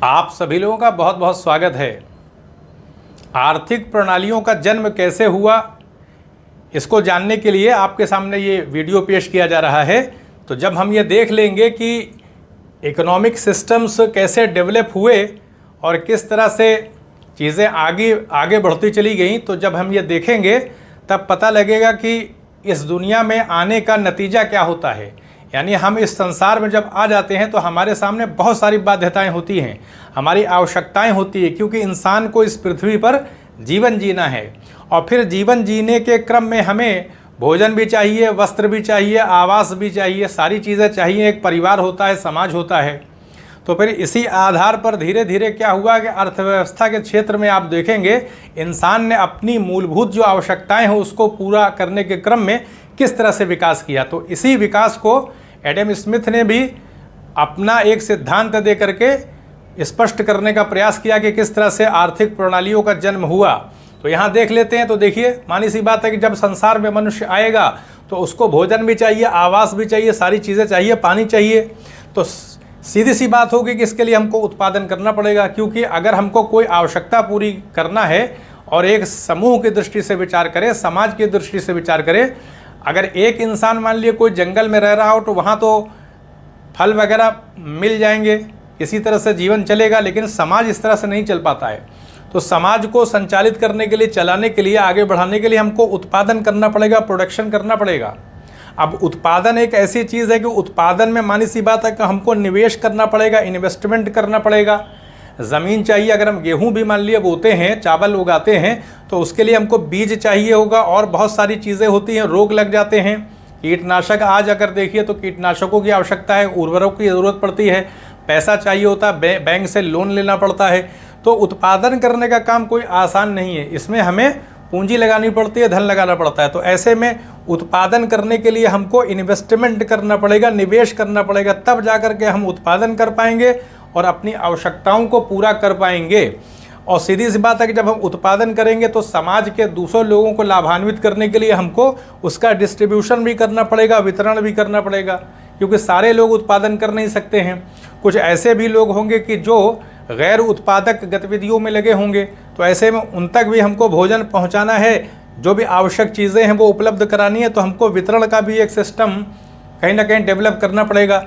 आप सभी लोगों का बहुत बहुत स्वागत है। आर्थिक प्रणालियों का जन्म कैसे हुआ, इसको जानने के लिए आपके सामने ये वीडियो पेश किया जा रहा है। तो जब हम ये देख लेंगे कि इकोनॉमिक सिस्टम्स कैसे डेवलप हुए और किस तरह से चीज़ें आगे बढ़ती चली गई, तो जब हम ये देखेंगे तब पता लगेगा कि इस दुनिया में आने का नतीजा क्या होता है। यानी हम इस संसार में जब आ जाते हैं तो हमारे सामने बहुत सारी बाध्यताएं होती हैं, हमारी आवश्यकताएं होती है, क्योंकि इंसान को इस पृथ्वी पर जीवन जीना है। और फिर जीवन जीने के क्रम में हमें भोजन भी चाहिए, वस्त्र भी चाहिए, आवास भी चाहिए, सारी चीज़ें चाहिए। एक परिवार होता है, समाज होता है। तो फिर इसी आधार पर धीरे धीरे क्या हुआ कि अर्थव्यवस्था के क्षेत्र में आप देखेंगे इंसान ने अपनी मूलभूत जो आवश्यकताएं हैं उसको पूरा करने के क्रम में किस तरह से विकास किया। तो इसी विकास को एडम स्मिथ ने भी अपना एक सिद्धांत दे करके स्पष्ट करने का प्रयास किया कि किस तरह से आर्थिक प्रणालियों का जन्म हुआ। तो यहाँ देख लेते हैं। तो देखिए, मानी सी बात है कि जब संसार में मनुष्य आएगा तो उसको भोजन भी चाहिए, आवास भी चाहिए, सारी चीज़ें चाहिए, पानी चाहिए। तो सीधी सी बात होगी कि इसके लिए हमको उत्पादन करना पड़ेगा, क्योंकि अगर हमको कोई आवश्यकता पूरी करना है और एक समूह की दृष्टि से विचार करें, समाज की दृष्टि से विचार करें, अगर एक इंसान मान लिए कोई जंगल में रह रहा हो तो वहाँ तो फल वगैरह मिल जाएंगे, इसी तरह से जीवन चलेगा, लेकिन समाज इस तरह से नहीं चल पाता है। तो समाज को संचालित करने के लिए, चलाने के लिए, आगे बढ़ाने के लिए हमको उत्पादन करना पड़ेगा, प्रोडक्शन करना पड़ेगा। अब उत्पादन एक ऐसी चीज़ है कि उत्पादन में मानी सी बात है कि हमको निवेश करना पड़ेगा, इन्वेस्टमेंट करना पड़ेगा। ज़मीन चाहिए, अगर हम गेहूं भी मान लिए बोते हैं, चावल उगाते हैं, तो उसके लिए हमको बीज चाहिए होगा और बहुत सारी चीज़ें होती हैं, रोग लग जाते हैं। कीटनाशक आज अगर देखिए तो कीटनाशकों की आवश्यकता है, उर्वरकों की ज़रूरत पड़ती है, पैसा चाहिए होता है, बैंक से लोन लेना पड़ता है। तो उत्पादन करने का काम कोई आसान नहीं है, इसमें हमें पूंजी लगानी पड़ती है, धन लगाना पड़ता है। तो ऐसे में उत्पादन करने के लिए हमको इन्वेस्टमेंट करना पड़ेगा, निवेश करना पड़ेगा, तब जा कर के हम उत्पादन कर पाएंगे और अपनी आवश्यकताओं को पूरा कर पाएंगे। और सीधी सी बात है कि जब हम उत्पादन करेंगे तो समाज के दूसरों लोगों को लाभान्वित करने के लिए हमको उसका डिस्ट्रीब्यूशन भी करना पड़ेगा, वितरण भी करना पड़ेगा, क्योंकि सारे लोग उत्पादन कर नहीं सकते हैं। कुछ ऐसे भी लोग होंगे कि जो गैर उत्पादक गतिविधियों में लगे होंगे, तो ऐसे में उन तक भी हमको भोजन पहुँचाना है, जो भी आवश्यक चीज़ें हैं वो उपलब्ध करानी है। तो हमको वितरण का भी एक सिस्टम कहीं ना कहीं डेवलप करना पड़ेगा।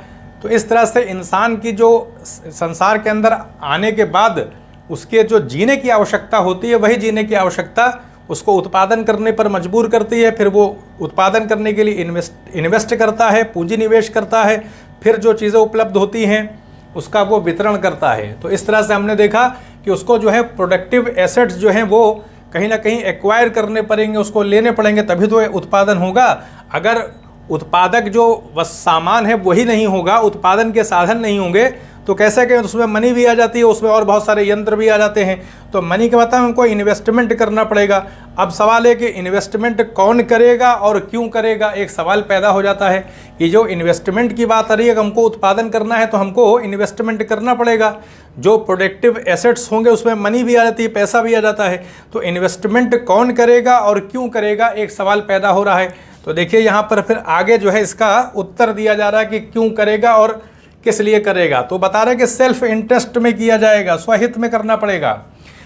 तो इस तरह से इंसान की जो संसार के अंदर आने के बाद उसके जो जीने की आवश्यकता होती है, वही जीने की आवश्यकता उसको उत्पादन करने पर मजबूर करती है। फिर वो उत्पादन करने के लिए इन्वेस्ट करता है, पूंजी निवेश करता है, फिर जो चीज़ें उपलब्ध होती हैं उसका वो वितरण करता है। तो इस तरह से हमने देखा कि उसको जो है प्रोडक्टिव एसेट्स जो हैं वो कहीं ना कहीं एक्वायर करने पड़ेंगे, उसको लेने पड़ेंगे, तभी तो उत्पादन होगा। अगर उत्पादक जो सामान है वही नहीं होगा, उत्पादन के साधन नहीं होंगे, तो कैसे कि उसमें मनी भी आ जाती है, उसमें और बहुत सारे यंत्र भी आ जाते हैं। तो मनी के मतलब हमको इन्वेस्टमेंट करना पड़ेगा। अब सवाल है कि इन्वेस्टमेंट कौन करेगा और क्यों करेगा, एक सवाल पैदा हो जाता है कि जो इन्वेस्टमेंट की बात आ रही है कि हमको उत्पादन करना है तो हमको इन्वेस्टमेंट करना पड़ेगा। जो प्रोडक्टिव एसेट्स होंगे उसमें मनी भी आ जाती है, पैसा भी आ जाता है। तो इन्वेस्टमेंट कौन करेगा और क्यों करेगा, एक सवाल पैदा हो रहा है। तो देखिए यहाँ पर फिर आगे जो है इसका उत्तर दिया जा रहा है कि क्यों करेगा और किस लिए करेगा। तो बता रहे हैं कि सेल्फ इंटरेस्ट में किया जाएगा, स्वहित में करना पड़ेगा।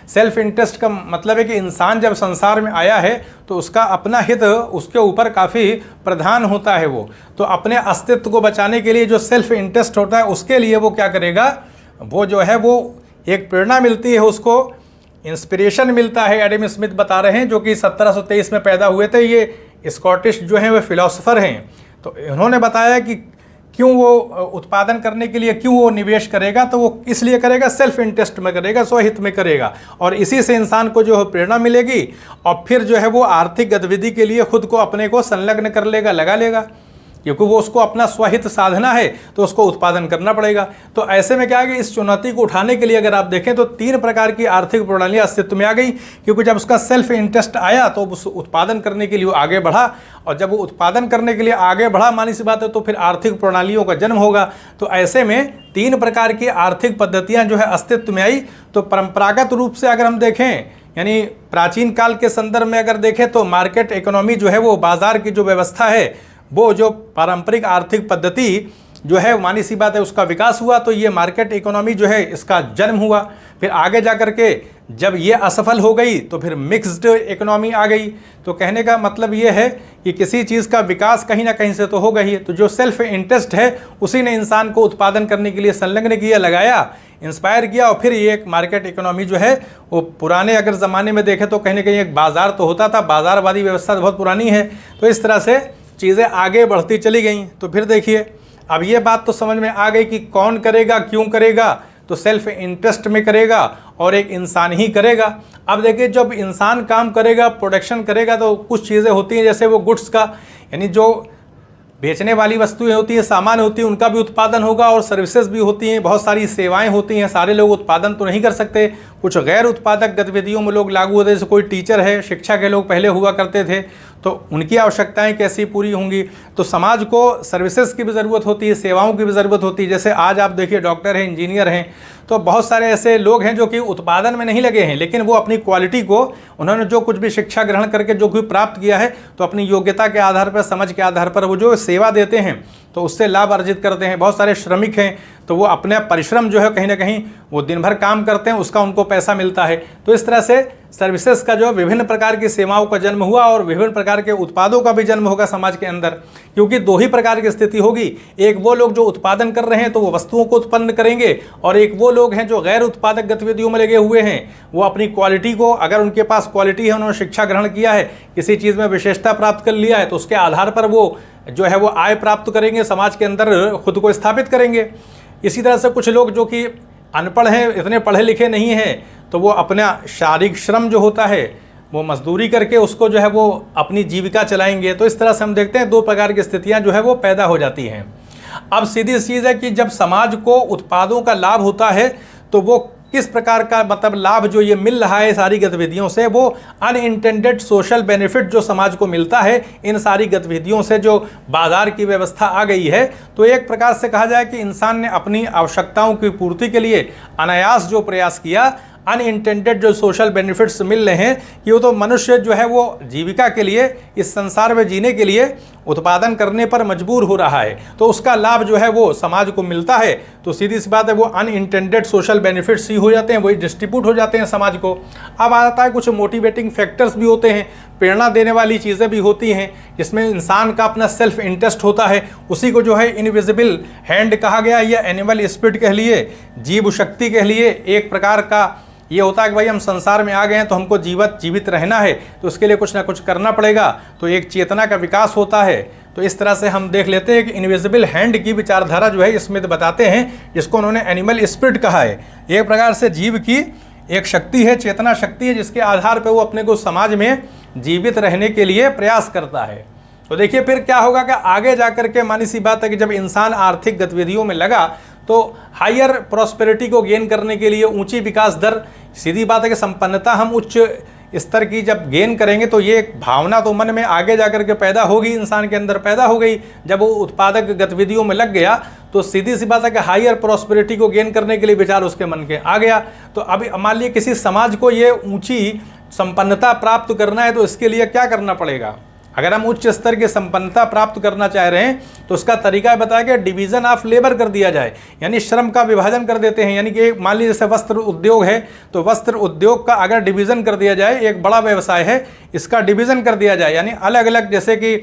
सेल्फ इंटरेस्ट का मतलब है कि इंसान जब संसार में आया है तो उसका अपना हित उसके ऊपर काफ़ी प्रधान होता है। वो तो अपने अस्तित्व को बचाने के लिए जो सेल्फ इंटरेस्ट होता है उसके लिए वो क्या करेगा, वो जो है वो एक प्रेरणा मिलती है, उसको इंस्पिरेशन मिलता है। एडम स्मिथ बता रहे हैं, जो कि 1723 में पैदा हुए थे। ये स्कॉटिश जो हैं वो फिलोसोफर हैं। तो इन्होंने बताया कि क्यों वो उत्पादन करने के लिए क्यों वो निवेश करेगा, तो वो इसलिए करेगा, सेल्फ इंटरेस्ट में करेगा, स्वहित में करेगा। और इसी से इंसान को जो है प्रेरणा मिलेगी और फिर जो है वो आर्थिक गतिविधि के लिए खुद को अपने को संलग्न कर लेगा, लगा लेगा, क्योंकि वो उसको अपना स्वहित साधना है तो उसको उत्पादन करना पड़ेगा। तो ऐसे में क्या है कि इस चुनौती को उठाने के लिए अगर आप देखें तो 3 प्रकार की आर्थिक प्रणालियाँ अस्तित्व में आ गई, क्योंकि जब उसका सेल्फ इंटरेस्ट आया तो उस उत्पादन करने के लिए वो आगे बढ़ा, और जब वो उत्पादन करने के लिए आगे बढ़ा, मानी सी बात है, तो फिर आर्थिक प्रणालियों का जन्म होगा। तो ऐसे में 3 प्रकार की आर्थिक पद्धतियाँ जो है अस्तित्व में आई। तो परंपरागत रूप से अगर हम देखें, यानी प्राचीन काल के संदर्भ में अगर देखें तो मार्केट इकोनॉमी जो है वो बाजार की जो व्यवस्था है, वो जो पारंपरिक आर्थिक पद्धति जो है मानी सी बात है उसका विकास हुआ, तो ये मार्केट इकोनॉमी जो है इसका जन्म हुआ। फिर आगे जा कर के जब ये असफल हो गई तो फिर मिक्स्ड इकोनॉमी आ गई। तो कहने का मतलब ये है कि किसी चीज़ का विकास कहीं ना कहीं से तो होगा ही। तो जो सेल्फ इंटरेस्ट है उसी ने इंसान को उत्पादन करने के लिए संलग्न किया, लगाया, इंस्पायर किया, और फिर ये एक मार्केट इकोनॉमी जो है वो पुराने अगर ज़माने में देखें तो कहीं ना कहीं एक बाज़ार तो होता था, बाज़ारवादी व्यवस्था बहुत पुरानी है। तो इस तरह से चीज़ें आगे बढ़ती चली गई। तो फिर देखिए अब ये बात तो समझ में आ गई कि कौन करेगा, क्यों करेगा, तो सेल्फ इंटरेस्ट में करेगा और एक इंसान ही करेगा। अब देखिए जब इंसान काम करेगा, प्रोडक्शन करेगा, तो कुछ चीज़ें होती हैं जैसे वो गुड्स का, यानी जो बेचने वाली वस्तुएं होती हैं, सामान होती हैं, उनका भी उत्पादन होगा, और सर्विसेज भी होती हैं, बहुत सारी सेवाएं होती हैं। सारे लोग उत्पादन तो नहीं कर सकते, कुछ गैर उत्पादक गतिविधियों में लोग लागू होते हैं। जैसे कोई टीचर है, शिक्षा के लोग पहले हुआ करते थे, तो उनकी आवश्यकताएं कैसी पूरी होंगी। तो समाज को सर्विसेज की भी ज़रूरत होती है, सेवाओं की भी ज़रूरत होती है। जैसे आज आप देखिए डॉक्टर हैं, इंजीनियर हैं, तो बहुत सारे ऐसे लोग हैं जो कि उत्पादन में नहीं लगे हैं, लेकिन वो अपनी क्वालिटी को, उन्होंने जो कुछ भी शिक्षा ग्रहण करके जो कुछ प्राप्त किया है, तो अपनी योग्यता के आधार पर, समझ के आधार पर वो जो सेवा देते हैं तो उससे लाभ अर्जित करते हैं। बहुत सारे श्रमिक हैं तो वो अपने परिश्रम जो है कहीं ना कहीं वो दिन भर काम करते हैं, उसका उनको पैसा मिलता है। तो इस तरह से सर्विसेज का जो विभिन्न प्रकार की सेवाओं का जन्म हुआ और विभिन्न प्रकार के उत्पादों का भी जन्म होगा समाज के अंदर, क्योंकि दो ही प्रकार की स्थिति होगी। एक वो लोग जो उत्पादन कर रहे हैं तो वो वस्तुओं को उत्पन्न करेंगे, और एक वो लोग हैं जो गैर उत्पादक गतिविधियों में लगे हुए हैं, वो अपनी क्वालिटी को, अगर उनके पास क्वालिटी है, उन्होंने शिक्षा ग्रहण किया है, किसी चीज़ में विशेषता प्राप्त कर लिया है, तो उसके आधार पर वो जो है वो आय प्राप्त करेंगे, समाज के अंदर खुद को स्थापित करेंगे। इसी तरह से कुछ लोग जो कि अनपढ़ हैं, इतने पढ़े लिखे नहीं हैं, तो वो अपना शारीरिक श्रम जो होता है वो मजदूरी करके उसको जो है वो अपनी जीविका चलाएंगे। तो इस तरह से हम देखते हैं दो प्रकार की स्थितियां जो है वो पैदा हो जाती हैं। अब सीधी चीज़ है कि जब समाज को उत्पादों का लाभ होता है तो वो किस प्रकार का मतलब लाभ जो ये मिल रहा है सारी गतिविधियों से, वो अनइंटेंडेड सोशल बेनिफिट जो समाज को मिलता है इन सारी गतिविधियों से, जो बाजार की व्यवस्था आ गई है। तो एक प्रकार से कहा जाए कि इंसान ने अपनी आवश्यकताओं की पूर्ति के लिए अनायास जो प्रयास किया, अनइंटेंडेड जो सोशल बेनिफिट्स मिल रहे हैं, कि वो तो मनुष्य जो है वो जीविका के लिए, इस संसार में जीने के लिए उत्पादन करने पर मजबूर हो रहा है, तो उसका लाभ जो है वो समाज को मिलता है। तो सीधी सी बात है वो अनइंटेंडेड सोशल बेनिफिट्स ही हो जाते हैं, वही डिस्ट्रीब्यूट हो जाते हैं समाज को। अब आता है कुछ मोटिवेटिंग फैक्टर्स भी होते हैं, प्रेरणा देने वाली चीज़ें भी होती हैं, जिसमें इंसान का अपना सेल्फ इंटरेस्ट होता है। उसी को जो है इनविजिबल हैंड कहा गया, या एनिमल स्पिरिट कह लिए, जीव शक्ति कह लिए। एक प्रकार का ये होता है कि भाई हम संसार में आ गए हैं तो हमको जीवित रहना है, तो उसके लिए कुछ ना कुछ करना पड़ेगा, तो एक चेतना का विकास होता है। तो इस तरह से हम देख लेते हैं कि इनविजिबल हैंड की विचारधारा जो है स्मिथ बताते हैं, जिसको उन्होंने एनिमल स्पिरिट कहा है। एक प्रकार से जीव की एक शक्ति है, चेतना शक्ति है, जिसके आधार पर वो अपने को समाज में जीवित रहने के लिए प्रयास करता है। तो देखिए फिर क्या होगा कि आगे जाकर के मानी सी बात है कि जब इंसान आर्थिक गतिविधियों में लगा तो हायर प्रॉस्पेरिटी को गेन करने के लिए, ऊंची विकास दर, सीधी बात है कि संपन्नता हम उच्च स्तर की जब गेन करेंगे तो ये एक भावना तो मन में आगे जाकर के पैदा होगी, इंसान के अंदर पैदा हो गई। जब वो उत्पादक गतिविधियों में लग गया तो सीधी सी बात है कि हायर प्रॉस्पेरिटी को गेन करने के लिए विचार उसके मन के आ गया। तो अभी मान लीजिए किसी समाज को ये ऊंची संपन्नता प्राप्त करना है तो इसके लिए क्या करना पड़ेगा। अगर हम उच्च स्तर की संपन्नता प्राप्त करना चाह रहे हैं तो उसका तरीका बताया गया, डिवीज़न ऑफ लेबर कर दिया जाए, यानी श्रम का विभाजन कर देते हैं। यानी कि मान लीजिए जैसे वस्त्र उद्योग है तो वस्त्र उद्योग का अगर डिवीज़न कर दिया जाए, एक बड़ा व्यवसाय है, इसका डिवीज़न कर दिया जाए, यानी अलग अलग, जैसे कि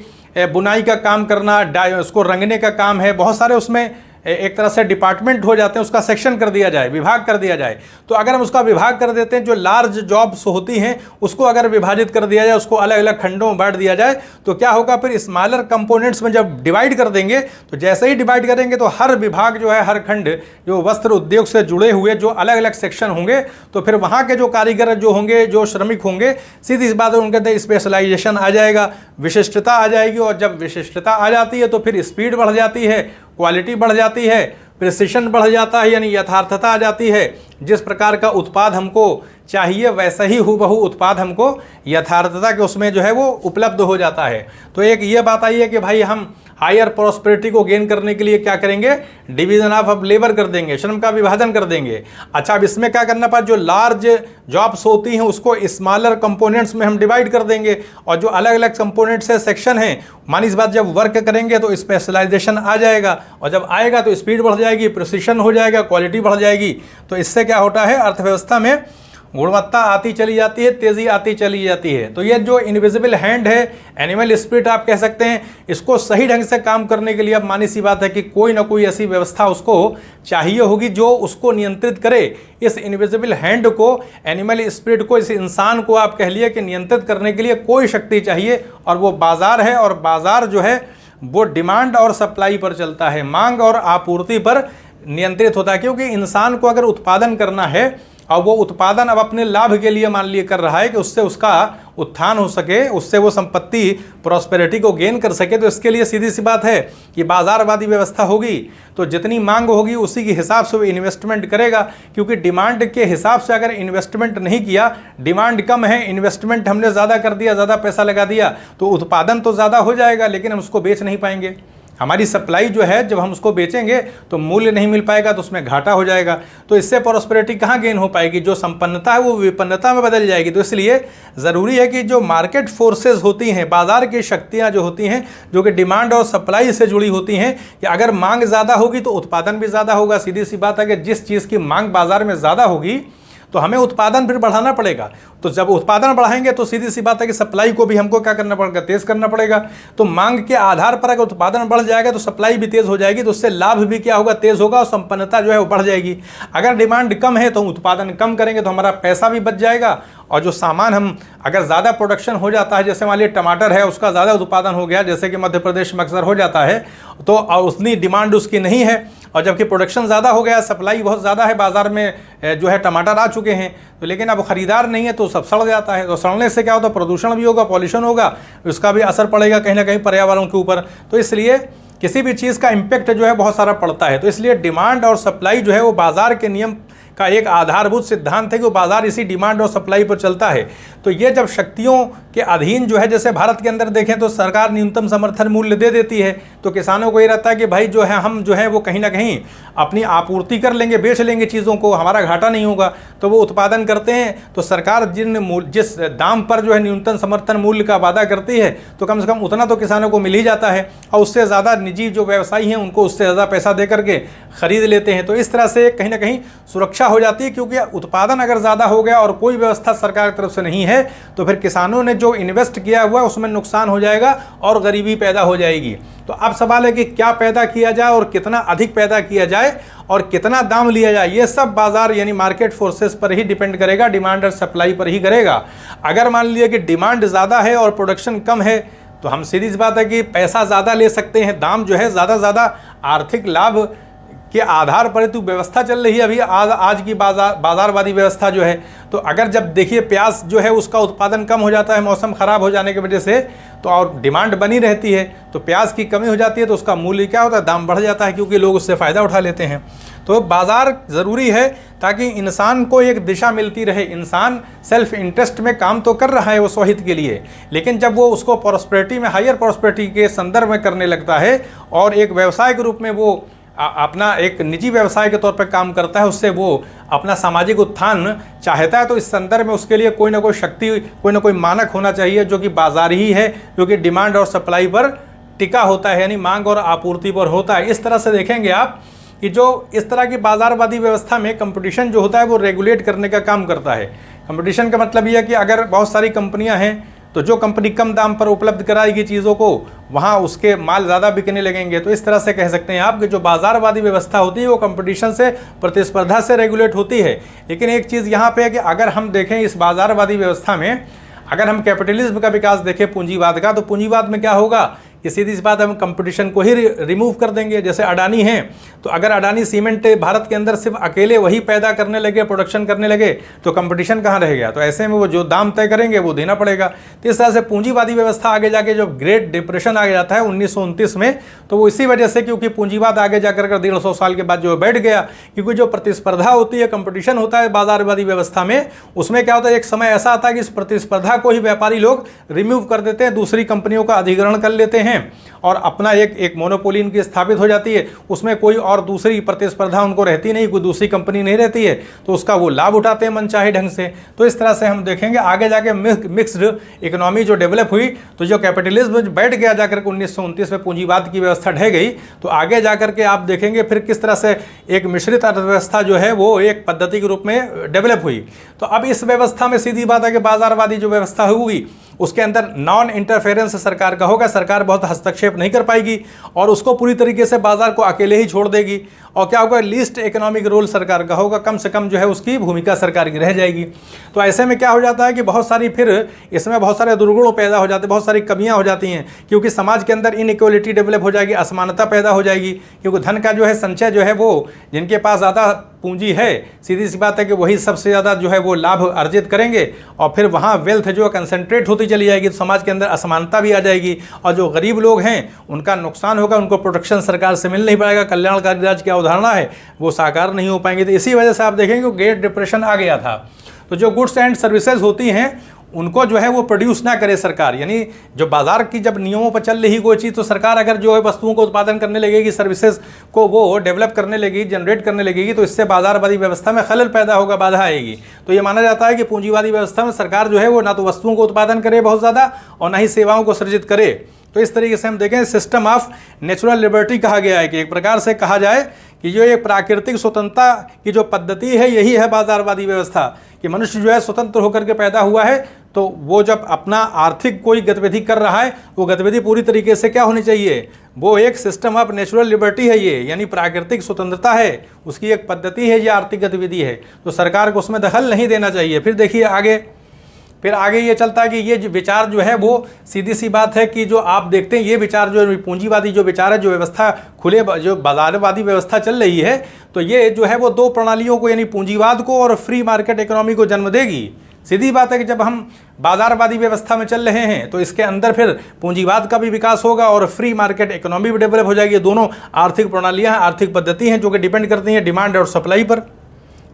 बुनाई का काम करना, उसको रंगने का काम है, बहुत सारे उसमें एक तरह से डिपार्टमेंट हो जाते हैं, उसका सेक्शन कर दिया जाए, विभाग कर दिया जाए। तो अगर हम उसका विभाग कर देते हैं, जो लार्ज जॉब्स होती हैं उसको अगर विभाजित कर दिया जाए, उसको अलग अलग खंडों में बांट दिया जाए, तो क्या होगा फिर स्मॉलर कंपोनेंट्स में जब डिवाइड कर देंगे तो जैसे ही डिवाइड करेंगे तो हर विभाग जो है, हर खंड जो वस्त्र उद्योग से जुड़े हुए जो अलग अलग सेक्शन होंगे, तो फिर वहाँ के जो कारीगर जो होंगे, जो श्रमिक होंगे, सीधी सी बात है उनके अंदर स्पेशलाइजेशन आ जाएगा, विशिष्टता आ जाएगी। और जब विशिष्टता आ जाती है तो फिर स्पीड बढ़ जाती है, क्वालिटी बढ़ जाती है, प्रिसिशन बढ़ जाता है, यानी यथार्थता आ जाती है। जिस प्रकार का उत्पाद हमको चाहिए वैसा ही हूबहू उत्पाद हमको यथार्थता के उसमें जो है वो उपलब्ध हो जाता है। तो एक ये बात आई है कि भाई हम हायर प्रॉस्पेरिटी को गेन करने के लिए क्या करेंगे, डिवीजन ऑफ लेबर कर देंगे, श्रम का विभाजन कर देंगे। अच्छा, अब इसमें क्या करना पड़ा, जो लार्ज जॉब्स होती हैं उसको स्मॉलर कंपोनेंट्स में हम डिवाइड कर देंगे, और जो अलग अलग कंपोनेंट्स है, सेक्शन है, मानी इस बात जब वर्क करेंगे तो स्पेशलाइजेशन आ जाएगा, और जब आएगा तो स्पीड बढ़ जाएगी, प्रिसिशन हो जाएगा, क्वालिटी बढ़ जाएगी। तो इससे क्या होता है, अर्थव्यवस्था में गुणवत्ता आती चली जाती है, तेज़ी आती चली जाती है। तो ये जो इनविजिबल हैंड है, एनिमल स्पिरिट आप कह सकते हैं, इसको सही ढंग से काम करने के लिए अब मानी सी बात है कि कोई ना कोई ऐसी व्यवस्था उसको चाहिए होगी जो उसको नियंत्रित करे। इस इनविजिबल हैंड को, एनिमल स्पिरिट को, इस इंसान को आप कह लिए कि नियंत्रित करने के लिए कोई शक्ति चाहिए, और वो बाजार है। और बाजार जो है वो डिमांड और सप्लाई पर चलता है, मांग और आपूर्ति पर नियंत्रित होता है। क्योंकि इंसान को अगर उत्पादन करना है और वो उत्पादन अब अपने लाभ के लिए मान लिए कर रहा है कि उससे उसका उत्थान हो सके, उससे वो संपत्ति प्रॉस्पेरिटी को गेन कर सके, तो इसके लिए सीधी सी बात है कि बाजारवादी व्यवस्था होगी तो जितनी मांग होगी उसी के हिसाब से वो इन्वेस्टमेंट करेगा। क्योंकि डिमांड के हिसाब से अगर इन्वेस्टमेंट नहीं किया, डिमांड कम है, इन्वेस्टमेंट हमने ज़्यादा कर दिया, ज़्यादा पैसा लगा दिया, तो उत्पादन तो ज़्यादा हो जाएगा लेकिन हम उसको बेच नहीं पाएंगे। हमारी सप्लाई जो है जब हम उसको बेचेंगे तो मूल्य नहीं मिल पाएगा, तो उसमें घाटा हो जाएगा। तो इससे प्रॉस्पेरिटी कहाँ गेन हो पाएगी, जो संपन्नता है वो विपन्नता में बदल जाएगी। तो इसलिए ज़रूरी है कि जो मार्केट फोर्सेस होती हैं, बाज़ार की शक्तियाँ जो होती हैं, जो कि डिमांड और सप्लाई से जुड़ी होती हैं, कि अगर मांग ज़्यादा होगी तो उत्पादन भी ज़्यादा होगा। सीधी सी बात है कि जिस चीज़ की मांग बाज़ार में ज़्यादा होगी तो हमें उत्पादन फिर बढ़ाना पड़ेगा। तो जब उत्पादन बढ़ाएंगे तो सीधी सी बात है कि सप्लाई को भी हमको क्या करना पड़ेगा, तेज़ करना पड़ेगा। तो मांग के आधार पर अगर उत्पादन बढ़ जाएगा तो सप्लाई भी तेज़ हो जाएगी, तो उससे लाभ भी क्या होगा, तेज़ होगा, और संपन्नता जो है वो बढ़ जाएगी। अगर डिमांड कम है तो उत्पादन कम करेंगे तो हमारा पैसा भी बच जाएगा, और जो सामान हम अगर ज़्यादा प्रोडक्शन हो जाता है, जैसे मान लीजिए टमाटर है उसका ज़्यादा उत्पादन हो गया, जैसे कि मध्य प्रदेश में अक्सर हो जाता है, तो उतनी डिमांड उसकी नहीं है, और जबकि प्रोडक्शन ज़्यादा हो गया, सप्लाई बहुत ज़्यादा है, बाज़ार में जो है टमाटर आ चुके हैं, तो लेकिन अब ख़रीदार नहीं है तो सब सड़ जाता है। तो सड़ने से क्या होता है, प्रदूषण भी होगा, पॉल्यूशन होगा, उसका भी असर पड़ेगा कहीं ना कहीं पर्यावरण के ऊपर। तो इसलिए किसी भी चीज़ का इम्पैक्ट जो है बहुत सारा पड़ता है। तो इसलिए डिमांड और सप्लाई जो है वो बाज़ार के नियम का एक आधारभूत सिद्धांत है कि वो बाज़ार इसी डिमांड और सप्लाई पर चलता है। तो ये जब शक्तियों के अधीन जो है, जैसे भारत के अंदर देखें तो सरकार न्यूनतम समर्थन मूल्य दे देती है, तो किसानों को ये रहता है कि भाई जो है हम जो है वो कहीं ना कहीं अपनी आपूर्ति कर लेंगे, बेच लेंगे चीज़ों को, हमारा घाटा नहीं होगा, तो वो उत्पादन करते हैं। तो सरकार जिस दाम पर जो है न्यूनतम समर्थन मूल्य का वादा करती है तो कम से कम उतना तो किसानों को मिल ही जाता है, और उससे ज़्यादा निजी जो व्यवसायी हैं उनको उससे ज़्यादा पैसा दे करके ख़रीद लेते हैं। तो इस तरह से कहीं ना कहीं सुरक्षा हो जाती है, क्योंकि उत्पादन अगर ज़्यादा हो गया और कोई व्यवस्था सरकार की तरफ से नहीं है तो फिर किसानों ने जो इन्वेस्ट किया हुआ है उसमें नुकसान हो जाएगा और गरीबी पैदा हो जाएगी। तो अब सवाल है कि क्या पैदा किया जाए और कितना अधिक पैदा किया जाए और कितना दाम लिया जाए, ये सब बाजार यानी मार्केट फोर्सेस पर ही डिपेंड करेगा, डिमांड और सप्लाई पर ही करेगा। अगर मान लीजिए कि डिमांड ज़्यादा है और प्रोडक्शन कम है तो हम सीधी सी बात है कि पैसा ज़्यादा ले सकते हैं, दाम जो है ज़्यादा आर्थिक लाभ के आधार पर तो व्यवस्था चल रही है अभी आज की बाज़ारवादी व्यवस्था जो है। तो अगर जब देखिए प्याज जो है उसका उत्पादन कम हो जाता है मौसम ख़राब हो जाने की वजह से, तो और डिमांड बनी रहती है, तो प्याज की कमी हो जाती है, तो उसका मूल्य क्या होता है, दाम बढ़ जाता है, क्योंकि लोग उससे फ़ायदा उठा लेते हैं। तो बाज़ार ज़रूरी है ताकि इंसान को एक दिशा मिलती रहे। इंसान सेल्फ इंटरेस्ट में काम तो कर रहा है वो स्वहित के लिए, लेकिन जब वो उसको प्रॉस्पेरिटी में, हायर प्रॉस्पेरिटी के संदर्भ में करने लगता है और एक व्यवसाय के रूप में वो अपना एक निजी व्यवसाय के तौर पर काम करता है, उससे वो अपना सामाजिक उत्थान चाहता है, तो इस संदर्भ में उसके लिए कोई ना कोई शक्ति, कोई ना कोई मानक होना चाहिए जो कि बाजार ही है, जो कि डिमांड और सप्लाई पर टिका होता है, यानी मांग और आपूर्ति पर होता है। इस तरह से देखेंगे आप कि जो इस तरह की बाज़ारवादी व्यवस्था में कंपटीशन जो होता है वो रेगुलेट करने का काम करता है। कंपटीशन का मतलब यह है कि अगर बहुत सारी कंपनियां हैं तो जो कंपनी कम दाम पर उपलब्ध कराएगी चीज़ों को, वहाँ उसके माल ज़्यादा बिकने लगेंगे। तो इस तरह से कह सकते हैं आप कि जो बाज़ारवादी व्यवस्था होती है वो कंपटीशन से, प्रतिस्पर्धा से रेगुलेट होती है। लेकिन एक चीज़ यहाँ पे है कि अगर हम देखें इस बाज़ारवादी व्यवस्था में, अगर हम कैपिटलिज्म का विकास देखें पूंजीवाद का, तो पूंजीवाद में क्या होगा कि सीधी सी बात, हम कंपटीशन को ही रिमूव कर देंगे। जैसे अडानी हैं, तो अगर अडानी सीमेंट भारत के अंदर सिर्फ अकेले वही पैदा करने लगे, प्रोडक्शन करने लगे, तो कंपटीशन कहाँ रह गया। तो ऐसे में वो जो दाम तय करेंगे वो देना पड़ेगा। तो इस तरह से पूंजीवादी व्यवस्था आगे जाके जब ग्रेट डिप्रेशन आ जाता है 1929 में, तो वो इसी वजह से, क्योंकि पूंजीवाद आगे जाकर 150 साल के बाद जो बैठ गया, क्योंकि जो प्रतिस्पर्धा होती है, कंपटीशन होता है बाज़ारवादी व्यवस्था में, उसमें क्या होता है, एक समय ऐसा आता है कि इस प्रतिस्पर्धा को ही व्यापारी लोग रिमूव कर देते हैं, दूसरी कंपनियों का अधिग्रहण कर लेते हैं हैं और अपना एक मोनोपोली इनकी स्थापित हो जाती है, उसमें कोई और दूसरी प्रतिस्पर्धा उनको रहती नहीं, कोई दूसरी कंपनी नहीं रहती है, तो उसका वो लाभ उठाते हैं मनचाहे ढंग से। तो इस तरह से हम देखेंगे आगे जाके मिक्स्ड इकोनॉमी जो डेवलप हुई, तो जो कैपिटलिज्म बैठ गया जाकर के 1929 में पूंजीवाद की व्यवस्था ढह गई, तो आगे जाकर के आप देखेंगे फिर किस तरह से एक मिश्रित अर्थव्यवस्था जो है वो एक पद्धति के रूप में डेवलप हुई। तो अब इस व्यवस्था में सीधी बात है कि बाजारवादी जो व्यवस्था होगी उसके अंदर नॉन इंटरफेरेंस सरकार का होगा, सरकार बहुत हस्तक्षेप नहीं कर पाएगी और उसको पूरी तरीके से बाजार को अकेले ही छोड़ देगी। और क्या होगा, लीस्ट इकोनॉमिक रोल सरकार का होगा, कम से कम जो है उसकी भूमिका सरकार की रह जाएगी। तो ऐसे में क्या हो जाता है कि बहुत सारी फिर इसमें बहुत सारे दुर्गुण पैदा हो जाते हैं, बहुत सारी कमियां हो जाती हैं, क्योंकि समाज के अंदर इनइक्वालिटी डेवलप हो जाएगी, असमानता पैदा हो जाएगी, क्योंकि धन का जो है संचय जो है वो जिनके पास ज़्यादा पूंजी है, सीधी सी बात है कि वही सबसे ज़्यादा जो है वो लाभ अर्जित करेंगे और फिर वहाँ वेल्थ जो कंसंट्रेट होती चली जाएगी, तो समाज के अंदर असमानता भी आ जाएगी और जो गरीब लोग हैं उनका नुकसान होगा, उनको प्रोटेक्शन सरकार से मिल नहीं पाएगा, कल्याणकारी राज्य की अवधारणा है वो साकार नहीं हो पाएंगे। तो इसी वजह से आप देखेंगे कि ग्रेट डिप्रेशन आ गया था। तो जो गुड्स एंड सर्विसेज होती हैं उनको जो है वो प्रोड्यूस ना करे सरकार, यानी जो बाजार की जब नियमों पर चल रही कोई चीज़, तो सरकार अगर जो है वस्तुओं को उत्पादन करने लगेगी, सर्विसेज को वो डेवलप करने लगेगी, जनरेट करने लगेगी, तो इससे बाजारवादी व्यवस्था में खलल पैदा होगा, बाधा आएगी। तो ये माना जाता है कि पूंजीवादी व्यवस्था में सरकार जो है वो ना तो वस्तुओं को उत्पादन करे बहुत ज़्यादा और ना ही सेवाओं को सृजित करे। तो इस तरीके से हम देखें सिस्टम ऑफ नेचुरल लिबर्टी कहा गया है कि एक प्रकार से कहा जाए कि जो एक प्राकृतिक स्वतंत्रता की जो पद्धति है यही है बाजारवादी व्यवस्था, कि मनुष्य जो है स्वतंत्र होकर के पैदा हुआ है, तो वो जब अपना आर्थिक कोई गतिविधि कर रहा है वो गतिविधि पूरी तरीके से क्या होनी चाहिए, वो एक सिस्टम ऑफ नेचुरल लिबर्टी है, ये यानी प्राकृतिक स्वतंत्रता है, उसकी एक पद्धति है, ये आर्थिक गतिविधि है, तो सरकार को उसमें दखल नहीं देना चाहिए। फिर देखिए फिर आगे ये चलता है कि ये विचार जो है वो सीधी सी बात है कि जो आप देखते हैं ये विचार जो पूंजीवादी जो विचार है, जो व्यवस्था खुले जो बाजारवादी व्यवस्था चल रही है, तो ये जो है वो दो प्रणालियों को यानी पूंजीवाद को और फ्री मार्केट इकोनॉमी को जन्म देगी। सीधी बात है कि जब हम बाजारवादी व्यवस्था में चल रहे हैं तो इसके अंदर फिर पूंजीवाद का भी विकास होगा और फ्री मार्केट इकोनॉमी भी डेवलप हो जाएगी। दोनों आर्थिक प्रणालियाँ आर्थिक पद्धति हैं जो कि डिपेंड करती हैं डिमांड और सप्लाई पर।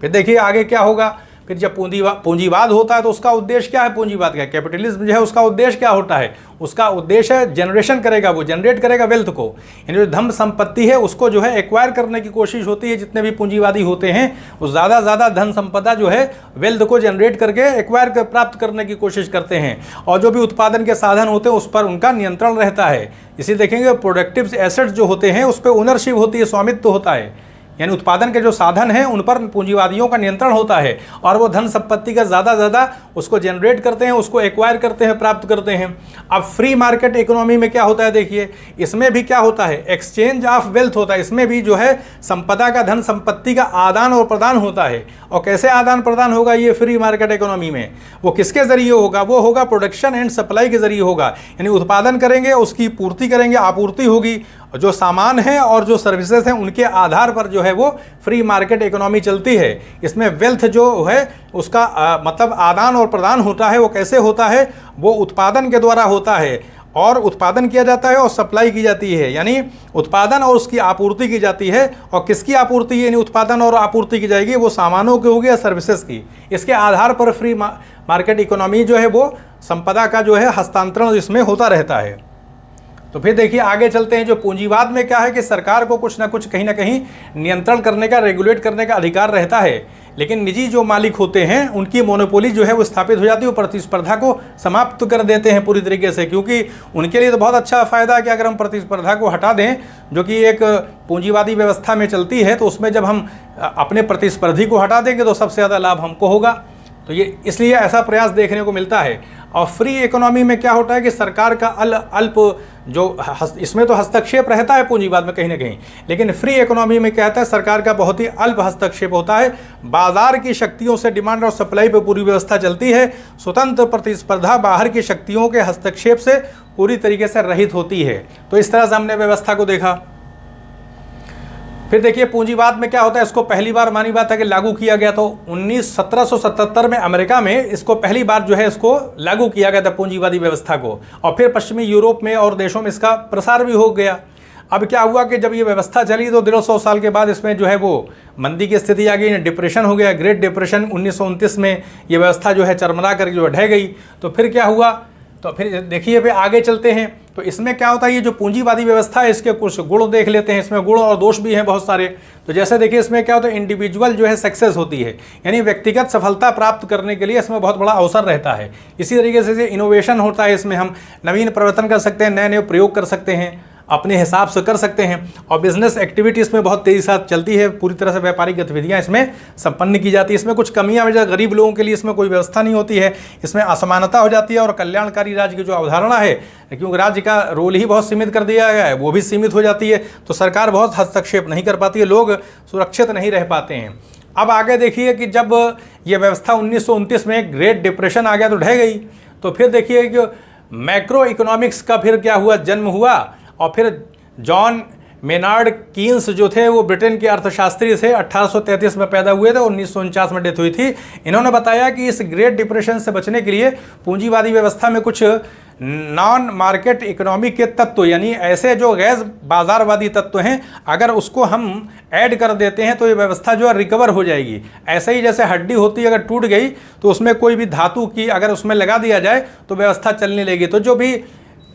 फिर देखिए आगे क्या होगा, फिर जब पूंजीवाद होता है तो उसका उद्देश्य क्या है, पूंजीवाद का कैपिटलिज्म जो है उसका उद्देश्य क्या होता है, उसका उद्देश्य है जनरेशन करेगा, वो जनरेट करेगा वेल्थ को, यानी जो धन संपत्ति है उसको जो है एक्वायर करने की कोशिश होती है। जितने भी पूंजीवादी होते हैं वो ज़्यादा ज़्यादा धन संपदा जो है वेल्थ को जनरेट करके एक्वायर प्राप्त करने की कोशिश करते हैं और जो भी उत्पादन के साधन होते हैं उस पर उनका नियंत्रण रहता है। इसी देखेंगे प्रोडक्टिव एसेट्स जो होते हैं उस पर ओनरशिप होती है, स्वामित्व होता है, यानी उत्पादन के जो साधन हैं उन पर पूंजीवादियों का नियंत्रण होता है और वो धन संपत्ति का ज़्यादा उसको जनरेट करते हैं, उसको एक्वायर करते हैं, प्राप्त करते हैं। अब फ्री मार्केट इकोनॉमी में क्या होता है, देखिए इसमें भी क्या होता है, एक्सचेंज ऑफ वेल्थ होता है, इसमें भी जो है संपदा का धन संपत्ति का आदान और प्रदान होता है। और कैसे आदान प्रदान होगा ये फ्री मार्केट इकोनॉमी में, वो किसके ज़रिए होगा, वो होगा प्रोडक्शन एंड सप्लाई के ज़रिए होगा, यानी उत्पादन करेंगे उसकी पूर्ति करेंगे, आपूर्ति होगी, जो सामान है और जो सर्विसेज हैं उनके आधार पर जो है वो फ्री मार्केट इकोनॉमी चलती है। इसमें वेल्थ जो है उसका मतलब आदान और प्रदान होता है। वो कैसे होता है, वो उत्पादन के द्वारा होता है और उत्पादन किया जाता है और सप्लाई की जाती है, यानी उत्पादन और उसकी आपूर्ति की जाती है। और किसकी आपूर्ति यानी उत्पादन और आपूर्ति की जाएगी, वो सामानों की होगी या सर्विसेज की। इसके आधार पर फ्री मार्केट इकोनॉमी जो है वो संपदा का जो है हस्तांतरण इसमें होता रहता है। तो फिर देखिए आगे चलते हैं, जो पूंजीवाद में क्या है कि सरकार को कुछ ना कुछ कहीं ना कहीं नियंत्रण करने का, रेगुलेट करने का अधिकार रहता है, लेकिन निजी जो मालिक होते हैं उनकी मोनोपोली जो है वो स्थापित हो जाती है, वो प्रतिस्पर्धा को समाप्त कर देते हैं पूरी तरीके से, क्योंकि उनके लिए तो बहुत अच्छा फ़ायदा है कि अगर हम प्रतिस्पर्धा को हटा दें जो कि एक पूंजीवादी व्यवस्था में चलती है, तो उसमें जब हम अपने प्रतिस्पर्धी को हटा देंगे तो सबसे ज़्यादा लाभ हमको होगा। तो ये इसलिए ऐसा प्रयास देखने को मिलता है। और फ्री इकोनॉमी में क्या होता है कि सरकार का अल्प जो इसमें तो हस्तक्षेप रहता है पूंजीवाद में कहीं ना कहीं, लेकिन फ्री इकोनॉमी में क्या होता है, सरकार का बहुत ही अल्प हस्तक्षेप होता है। बाजार की शक्तियों से डिमांड और सप्लाई पर पूरी व्यवस्था चलती है। स्वतंत्र प्रतिस्पर्धा बाहर की शक्तियों के हस्तक्षेप से पूरी तरीके से रहित होती है। तो इस तरह से हमने व्यवस्था को देखा। फिर देखिए पूंजीवाद में क्या होता है, इसको पहली बार मानी बात है कि लागू किया गया, तो 1777 में अमेरिका में इसको पहली बार जो है इसको लागू किया गया था पूंजीवादी व्यवस्था को, और फिर पश्चिमी यूरोप में और देशों में इसका प्रसार भी हो गया। अब क्या हुआ कि जब ये व्यवस्था चली तो 150 साल के बाद इसमें जो है वो मंदी की स्थिति आ गई, डिप्रेशन हो गया, ग्रेट डिप्रेशन। 1929 में ये व्यवस्था जो है चरमरा कर जो ढह गई। तो फिर क्या हुआ, तो फिर देखिए फिर आगे चलते हैं, तो इसमें क्या होता है, ये जो पूंजीवादी व्यवस्था है इसके कुछ गुण देख लेते हैं। इसमें गुण और दोष भी हैं बहुत सारे। तो जैसे देखिए इसमें क्या होता है, इंडिविजुअल जो है सक्सेस होती है, यानी व्यक्तिगत सफलता प्राप्त करने के लिए इसमें बहुत बड़ा अवसर रहता है। इसी तरीके से इनोवेशन होता है, इसमें हम नवीन परिवर्तन कर सकते हैं, नए नए प्रयोग कर सकते हैं, अपने हिसाब से कर सकते हैं। और बिजनेस एक्टिविटी इसमें बहुत तेज़ी से चलती है, पूरी तरह से व्यापारिक गतिविधियां इसमें संपन्न की जाती है। इसमें कुछ कमियां वजह गरीब लोगों के लिए इसमें कोई व्यवस्था नहीं होती है, इसमें असमानता हो जाती है। और कल्याणकारी राज्य की जो अवधारणा है, क्योंकि राज्य का रोल ही बहुत सीमित कर दिया गया है, वो भी सीमित हो जाती है, तो सरकार बहुत हस्तक्षेप नहीं कर पाती है, लोग सुरक्षित नहीं रह पाते हैं। अब आगे देखिए कि जब ये व्यवस्था 1929 में ग्रेट डिप्रेशन आ गया तो ढह गई। तो फिर देखिए कि मैक्रो इकोनॉमिक्स का फिर क्या हुआ, जन्म हुआ। और फिर जॉन मेनार्ड कीन्स जो थे वो ब्रिटेन के अर्थशास्त्री थे, 1833 में पैदा हुए थे, 1949 में डेथ हुई थी। इन्होंने बताया कि इस ग्रेट डिप्रेशन से बचने के लिए पूंजीवादी व्यवस्था में कुछ नॉन मार्केट इकोनॉमी के तत्व, यानी ऐसे जो गैर बाजारवादी तत्व हैं, अगर उसको हम ऐड कर देते हैं तो ये व्यवस्था जो है रिकवर हो जाएगी। ऐसे ही जैसे हड्डी होती है, अगर टूट गई तो उसमें कोई भी धातु की अगर उसमें लगा दिया जाए तो व्यवस्था चलने लगेगी। तो जो भी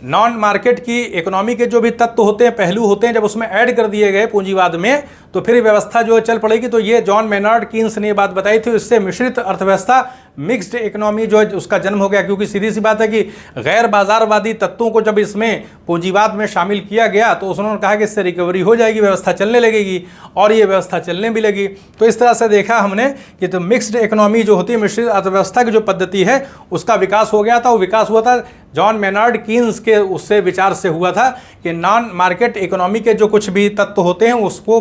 नॉन मार्केट की इकोनॉमी के जो भी तत्व होते हैं, पहलू होते हैं, जब उसमें ऐड कर दिए गए पूंजीवाद में तो फिर व्यवस्था जो है चल पड़ेगी। तो ये जॉन मेनार्ड कीन्स ने ये बात बताई थी। इससे मिश्रित अर्थव्यवस्था, मिक्स्ड इकोनॉमी जो है उसका जन्म हो गया, क्योंकि सीधी सी बात है कि गैर बाजारवादी तत्वों को जब इसमें पूंजीवाद में शामिल किया गया तो उन्होंने कहा कि इससे रिकवरी हो जाएगी, व्यवस्था चलने लगेगी, और ये व्यवस्था चलने भी लगी। तो इस तरह से देखा हमने कि तो मिक्स्ड इकोनॉमी जो होती है, मिश्रित अर्थव्यवस्था की जो पद्धति है उसका विकास हो गया था। वो विकास हुआ था जॉन मेनार्ड कीन्स के उससे विचार से हुआ था कि नॉन मार्केट इकोनॉमी के जो कुछ भी तत्व होते हैं उसको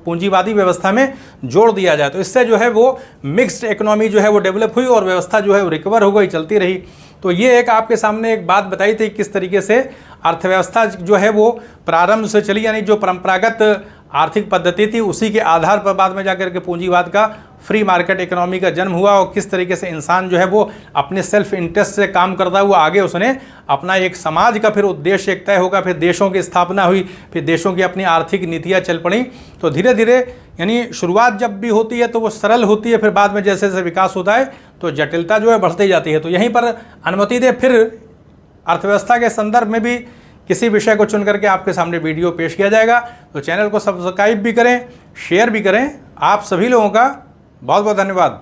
पूंजीवादी व्यवस्था में जोड़ दिया जाए। तो इससे जो है वो मिक्स्ड इकोनॉमी जो है वो डेवलप हुई और व्यवस्था जो है वो रिकवर हो गई, चलती रही। तो ये एक आपके सामने एक बात बताई थी किस तरीके से अर्थव्यवस्था जो है वो प्रारंभ से चली, यानी जो परंपरागत आर्थिक पद्धति थी उसी के आधार पर बाद में जाकर के पूंजीवाद का, फ्री मार्केट इकोनॉमी का जन्म हुआ। और किस तरीके से इंसान जो है वो अपने सेल्फ इंटरेस्ट से काम करता हुआ आगे उसने अपना एक समाज का फिर उद्देश्य एक तय होगा, फिर देशों की स्थापना हुई, फिर देशों की अपनी आर्थिक नीतियाँ चल पड़ी। तो धीरे धीरे यानी शुरुआत जब भी होती है तो वो सरल होती है, फिर बाद में जैसे जैसे विकास होता है तो जटिलता जो है बढ़ती जाती है। तो यहीं पर अनुमति दे फिर अर्थव्यवस्था के संदर्भ में भी किसी विषय को चुन करके आपके सामने वीडियो पेश किया जाएगा। तो चैनल को सब्सक्राइब भी करें, शेयर भी करें। आप सभी लोगों का बहुत बहुत धन्यवाद।